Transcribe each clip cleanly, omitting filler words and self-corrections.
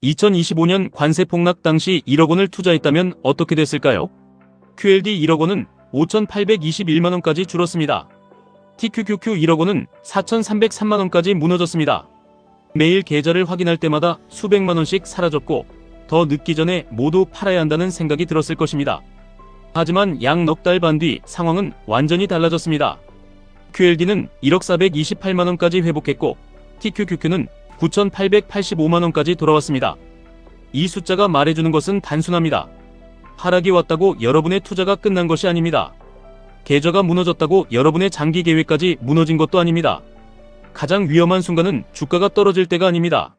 2025년 관세 폭락 당시 1억 원을 투자했다면 어떻게 됐을까요? QLD 1억 원은 5,821만 원까지 줄었습니다. TQQQ 1억 원은 4,303만 원까지 무너졌습니다. 매일 계좌를 확인할 때마다 수백만 원씩 사라졌고 더 늦기 전에 모두 팔아야 한다는 생각이 들었을 것입니다. 하지만 약 넉 달 반 뒤 상황은 완전히 달라졌습니다. QLD는 1억 428만 원까지 회복했고 TQQQ는 9,885만 원까지 돌아왔습니다. 이 숫자가 말해주는 것은 단순합니다. 하락이 왔다고 여러분의 투자가 끝난 것이 아닙니다. 계좌가 무너졌다고 여러분의 장기 계획까지 무너진 것도 아닙니다. 가장 위험한 순간은 주가가 떨어질 때가 아닙니다.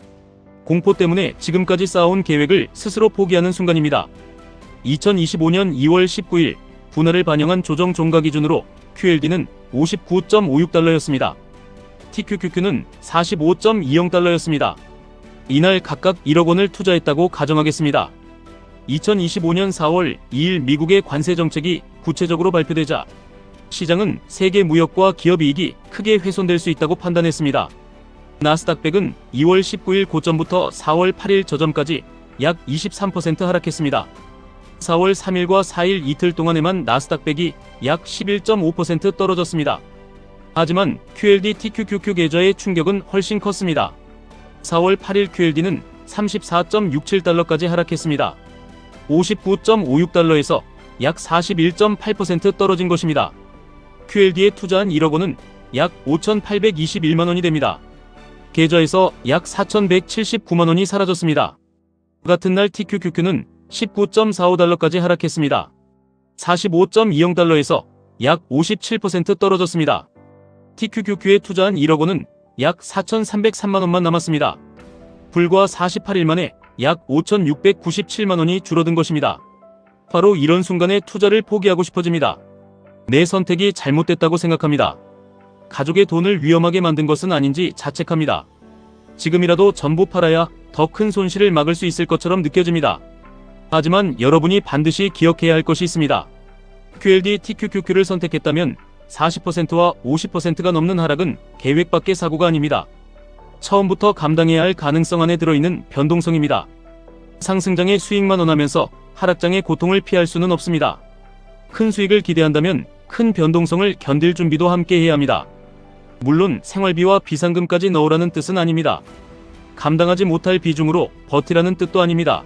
공포 때문에 지금까지 쌓아온 계획을 스스로 포기하는 순간입니다. 2025년 2월 19일 분할을 반영한 조정 종가 기준으로 QLD는 59.56달러였습니다. TQQQ는 45.20달러였습니다. 이날 각각 1억 원을 투자했다고 가정하겠습니다. 2025년 4월 2일 미국의 관세 정책이 구체적으로 발표되자 시장은 세계 무역과 기업 이익이 크게 훼손될 수 있다고 판단했습니다. 나스닥 100은 2월 19일 고점부터 4월 8일 저점까지 약 23% 하락했습니다. 4월 3일과 4일 이틀 동안에만 나스닥 100이 약 11.5% 떨어졌습니다. 하지만 QLD TQQQ 계좌의 충격은 훨씬 컸습니다. 4월 8일 QLD는 34.67달러까지 하락했습니다. 59.56달러에서 약 41.8% 떨어진 것입니다. QLD에 투자한 1억 원은 약 5,821만 원이 됩니다. 계좌에서 약 4,179만 원이 사라졌습니다. 같은 날 TQQQ는 19.45달러까지 하락했습니다. 45.20달러에서 약 57% 떨어졌습니다. TQQQ에 투자한 1억 원은 약 4,303만 원만 남았습니다. 불과 48일 만에 약 5,697만 원이 줄어든 것입니다. 바로 이런 순간에 투자를 포기하고 싶어집니다. 내 선택이 잘못됐다고 생각합니다. 가족의 돈을 위험하게 만든 것은 아닌지 자책합니다. 지금이라도 전부 팔아야 더 큰 손실을 막을 수 있을 것처럼 느껴집니다. 하지만 여러분이 반드시 기억해야 할 것이 있습니다. QLD TQQQ를 선택했다면 40%와 50%가 넘는 하락은 계획 밖의 사고가 아닙니다. 처음부터 감당해야 할 가능성 안에 들어있는 변동성입니다. 상승장의 수익만 원하면서 하락장의 고통을 피할 수는 없습니다. 큰 수익을 기대한다면 큰 변동성을 견딜 준비도 함께 해야 합니다. 물론 생활비와 비상금까지 넣으라는 뜻은 아닙니다. 감당하지 못할 비중으로 버티라는 뜻도 아닙니다.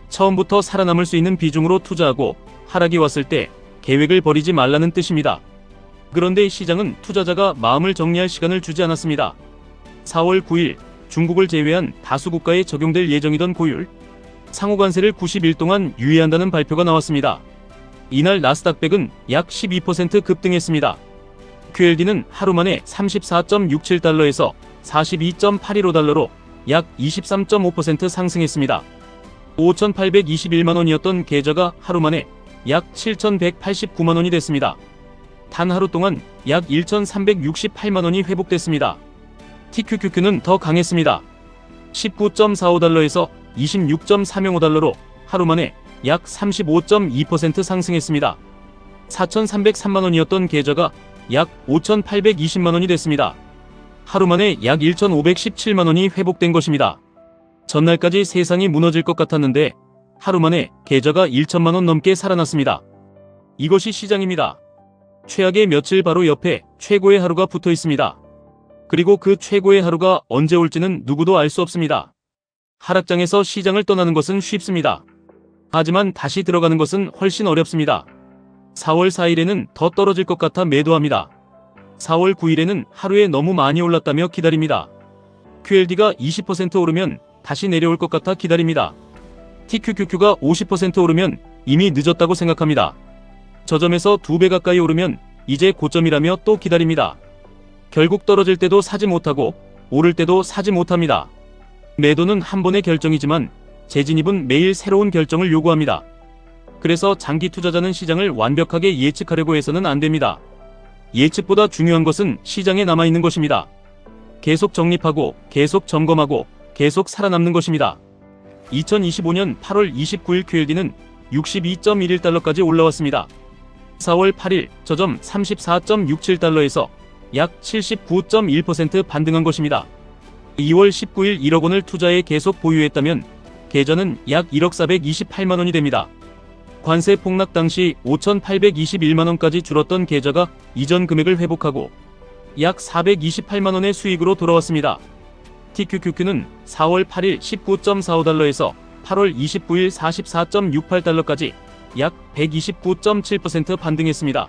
처음부터 살아남을 수 있는 비중으로 투자하고 하락이 왔을 때 계획을 버리지 말라는 뜻입니다. 그런데 시장은 투자자가 마음을 정리할 시간을 주지 않았습니다. 4월 9일 중국을 제외한 다수 국가에 적용될 예정이던 고율 상호관세를 90일 동안 유예한다는 발표가 나왔습니다. 이날 나스닥 100은 약 12% 급등했습니다. QLD는 하루 만에 34.67달러에서 42.815달러로 약 23.5% 상승했습니다. 5,821만 원이었던 계좌가 하루 만에 약 7,189만 원이 됐습니다. 단 하루 동안 약 1,368만 원이 회복됐습니다. TQQQ는 더 강했습니다. 19.45달러에서 26.305달러로 하루 만에 약 35.2% 상승했습니다. 4,303만 원이었던 계좌가 약 5,820만 원이 됐습니다. 하루 만에 약 1,517만 원이 회복된 것입니다. 전날까지 세상이 무너질 것 같았는데 하루 만에 계좌가 1천만 원 넘게 살아났습니다. 이것이 시장입니다. 최악의 며칠 바로 옆에 최고의 하루가 붙어 있습니다. 그리고 그 최고의 하루가 언제 올지는 누구도 알 수 없습니다. 하락장에서 시장을 떠나는 것은 쉽습니다. 하지만 다시 들어가는 것은 훨씬 어렵습니다. 4월 4일에는 더 떨어질 것 같아 매도합니다. 4월 9일에는 하루에 너무 많이 올랐다며 기다립니다. QLD가 20% 오르면 다시 내려올 것 같아 기다립니다. TQQQ가 50% 오르면 이미 늦었다고 생각합니다. 저점에서 2배 가까이 오르면 이제 고점이라며 또 기다립니다. 결국 떨어질 때도 사지 못하고 오를 때도 사지 못합니다. 매도는 한 번의 결정이지만 재진입은 매일 새로운 결정을 요구합니다. 그래서 장기 투자자는 시장을 완벽하게 예측하려고 해서는 안 됩니다. 예측보다 중요한 것은 시장에 남아있는 것입니다. 계속 적립하고 계속 점검하고 계속 살아남는 것입니다. 2025년 8월 29일 QLD는 62.11달러까지 올라왔습니다. 4월 8일 저점 34.67달러에서 약 79.1% 반등한 것입니다. 2월 19일 1억 원을 투자해 계속 보유했다면 계좌는 약 1억 428만 원이 됩니다. 관세 폭락 당시 5,821만 원까지 줄었던 계좌가 이전 금액을 회복하고 약 428만 원의 수익으로 돌아왔습니다. TQQQ는 4월 8일 19.45달러에서 8월 29일 44.68달러까지 약 129.7% 반등했습니다.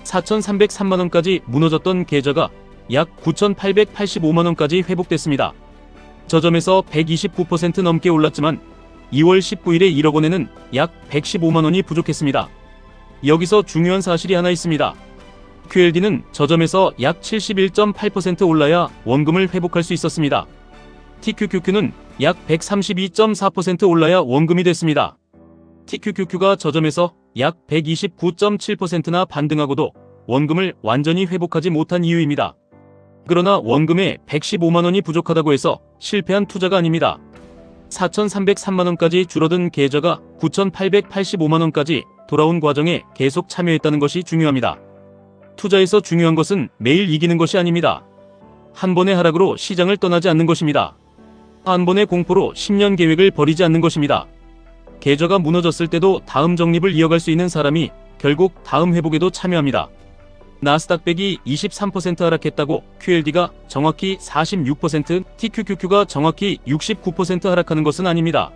4,303만 원까지 무너졌던 계좌가 약 9,885만 원까지 회복됐습니다. 저점에서 129% 넘게 올랐지만 2월 19일에 1억 원에는 약 115만 원이 부족했습니다. 여기서 중요한 사실이 하나 있습니다. QLD는 저점에서 약 71.8% 올라야 원금을 회복할 수 있었습니다. TQQQ는 약 132.4% 올라야 원금이 됐습니다. TQQQ가 저점에서 약 129.7%나 반등하고도 원금을 완전히 회복하지 못한 이유입니다. 그러나 원금에 115만 원이 부족하다고 해서 실패한 투자가 아닙니다. 4,303만 원까지 줄어든 계좌가 9,885만 원까지 돌아온 과정에 계속 참여했다는 것이 중요합니다. 투자에서 중요한 것은 매일 이기는 것이 아닙니다. 한 번의 하락으로 시장을 떠나지 않는 것입니다. 한 번의 공포로 10년 계획을 버리지 않는 것입니다. 계좌가 무너졌을 때도 다음 적립을 이어갈 수 있는 사람이 결국 다음 회복에도 참여합니다. 나스닥백이 23% 하락했다고 QLD가 정확히 46%, TQQQ가 정확히 69% 하락하는 것은 아닙니다.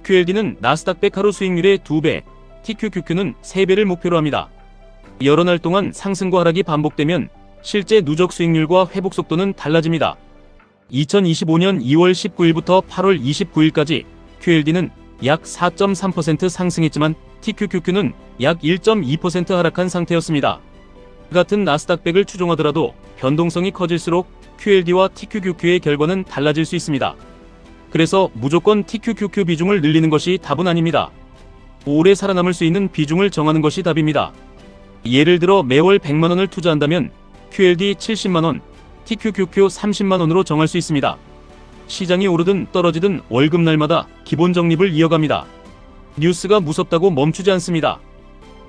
QLD는 나스닥백 하루 수익률의 2배, TQQQ는 3배를 목표로 합니다. 여러 날 동안 상승과 하락이 반복되면 실제 누적 수익률과 회복 속도는 달라집니다. 2025년 2월 19일부터 8월 29일까지 QLD는 약 4.3% 상승했지만 TQQQ는 약 1.2% 하락한 상태였습니다. 같은 나스닥백을 추종하더라도 변동성이 커질수록 QLD와 TQQQ의 결과는 달라질 수 있습니다. 그래서 무조건 TQQQ 비중을 늘리는 것이 답은 아닙니다. 오래 살아남을 수 있는 비중을 정하는 것이 답입니다. 예를 들어 매월 100만 원을 투자한다면 QLD 70만 원, TQQQ 30만 원으로 정할 수 있습니다. 시장이 오르든 떨어지든 월급날마다 기본 적립을 이어갑니다. 뉴스가 무섭다고 멈추지 않습니다.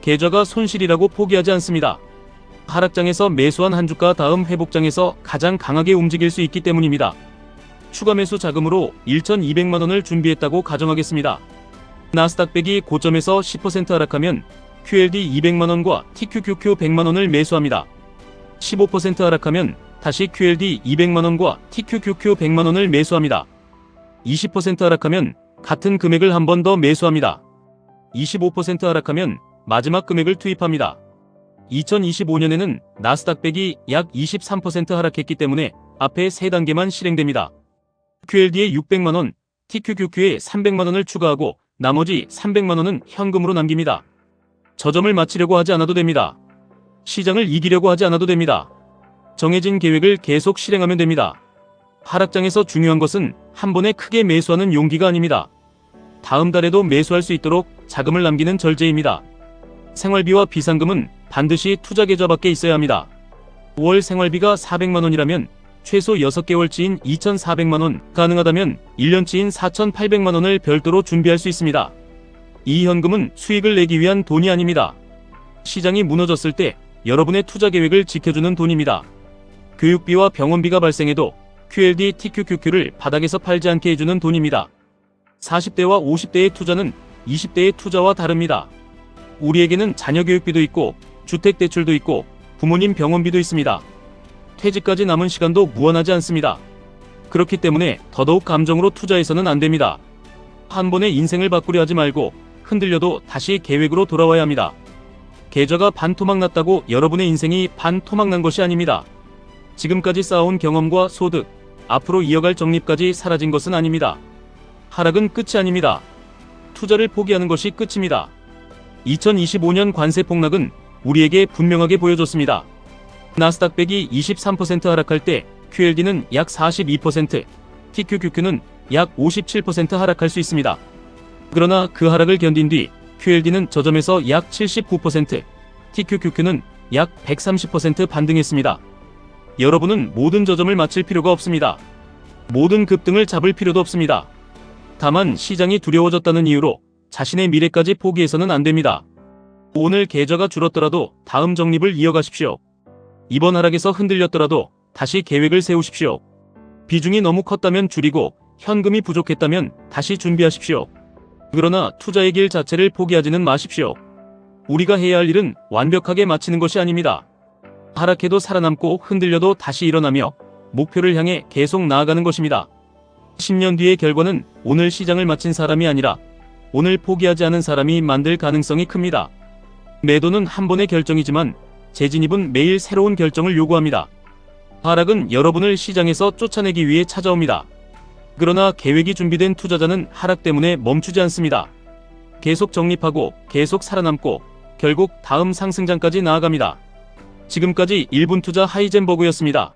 계좌가 손실이라고 포기하지 않습니다. 하락장에서 매수한 한 주가 다음 회복장에서 가장 강하게 움직일 수 있기 때문입니다. 추가 매수 자금으로 1,200만 원을 준비했다고 가정하겠습니다. 나스닥백이 고점에서 10% 하락하면 QLD 200만 원과 TQQQ 100만 원을 매수합니다. 15% 하락하면 다시 QLD 200만 원과 TQQQ 100만 원을 매수합니다. 20% 하락하면 같은 금액을 한 번 더 매수합니다. 25% 하락하면 마지막 금액을 투입합니다. 2025년에는 나스닥백이 약 23% 하락했기 때문에 앞에 3단계만 실행됩니다. QLD에 600만 원, TQQQ에 300만 원을 추가하고 나머지 300만 원은 현금으로 남깁니다. 저점을 맞추려고 하지 않아도 됩니다. 시장을 이기려고 하지 않아도 됩니다. 정해진 계획을 계속 실행하면 됩니다. 하락장에서 중요한 것은 한 번에 크게 매수하는 용기가 아닙니다. 다음 달에도 매수할 수 있도록 자금을 남기는 절제입니다. 생활비와 비상금은 반드시 투자 계좌 밖에 있어야 합니다. 월 생활비가 400만 원이라면 최소 6개월치인 2,400만 원, 가능하다면 1년치인 4,800만 원을 별도로 준비할 수 있습니다. 이 현금은 수익을 내기 위한 돈이 아닙니다. 시장이 무너졌을 때 여러분의 투자 계획을 지켜주는 돈입니다. 교육비와 병원비가 발생해도 QLD, TQQQ를 바닥에서 팔지 않게 해주는 돈입니다. 40대와 50대의 투자는 20대의 투자와 다릅니다. 우리에게는 자녀 교육비도 있고 주택대출도 있고 부모님 병원비도 있습니다. 퇴직까지 남은 시간도 무한하지 않습니다. 그렇기 때문에 더더욱 감정으로 투자해서는 안 됩니다. 한 번에 인생을 바꾸려 하지 말고 흔들려도 다시 계획으로 돌아와야 합니다. 계좌가 반토막 났다고 여러분의 인생이 반토막 난 것이 아닙니다. 지금까지 쌓아온 경험과 소득, 앞으로 이어갈 적립까지 사라진 것은 아닙니다. 하락은 끝이 아닙니다. 투자를 포기하는 것이 끝입니다. 2025년 관세 폭락은 우리에게 분명하게 보여줬습니다. 나스닥백이 23% 하락할 때 QLD는 약 42%, TQQQ는 약 57% 하락할 수 있습니다. 그러나 그 하락을 견딘 뒤 QLD는 저점에서 약 79%, TQQQ는 약 130% 반등했습니다. 여러분은 모든 저점을 맞출 필요가 없습니다. 모든 급등을 잡을 필요도 없습니다. 다만 시장이 두려워졌다는 이유로 자신의 미래까지 포기해서는 안 됩니다. 오늘 계좌가 줄었더라도 다음 적립을 이어가십시오. 이번 하락에서 흔들렸더라도 다시 계획을 세우십시오. 비중이 너무 컸다면 줄이고 현금이 부족했다면 다시 준비하십시오. 그러나 투자의 길 자체를 포기하지는 마십시오. 우리가 해야 할 일은 완벽하게 마치는 것이 아닙니다. 하락해도 살아남고 흔들려도 다시 일어나며 목표를 향해 계속 나아가는 것입니다. 10년 뒤의 결과는 오늘 시장을 마친 사람이 아니라 오늘 포기하지 않은 사람이 만들 가능성이 큽니다. 매도는 한 번의 결정이지만 재진입은 매일 새로운 결정을 요구합니다. 하락은 여러분을 시장에서 쫓아내기 위해 찾아옵니다. 그러나 계획이 준비된 투자자는 하락 때문에 멈추지 않습니다. 계속 적립하고 계속 살아남고 결국 다음 상승장까지 나아갑니다. 지금까지 1분 투자 하이젠버그였습니다.